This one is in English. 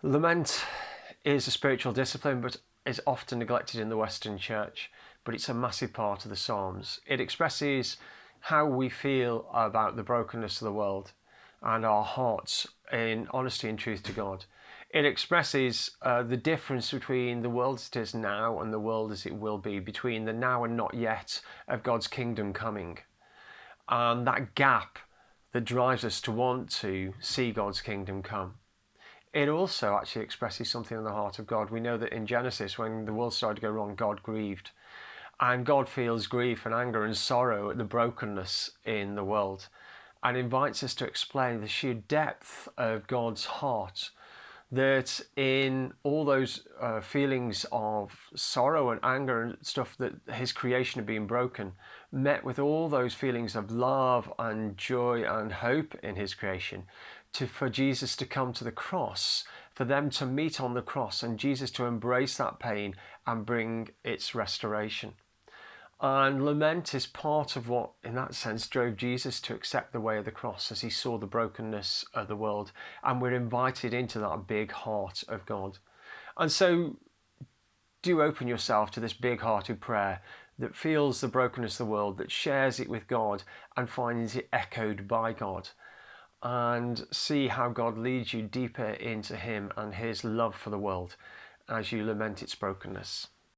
Lament is a spiritual discipline, but is often neglected in the Western church, but it's a massive part of the Psalms. It expresses how we feel about the brokenness of the world and our hearts in honesty and truth to God. It expresses the difference between the world as it is now and the world as it will be, between the now and not yet of God's kingdom coming. And that gap that drives us to want to see God's kingdom come. It also actually expresses something in the heart of God. We know that in Genesis, when the world started to go wrong, God grieved. And God feels grief and anger and sorrow at the brokenness in the world and invites us to explain the sheer depth of God's heart, that in all those feelings of sorrow and anger and stuff, that his creation had been broken, met with all those feelings of love and joy and hope in his creation, for Jesus to come to the cross, for them to meet on the cross and Jesus to embrace that pain and bring its restoration. And lament is part of what, in that sense, drove Jesus to accept the way of the cross as he saw the brokenness of the world. And we're invited into that big heart of God. And so do open yourself to this big-hearted prayer that feels the brokenness of the world, that shares it with God and finds it echoed by God. And see how God leads you deeper into him and his love for the world as you lament its brokenness.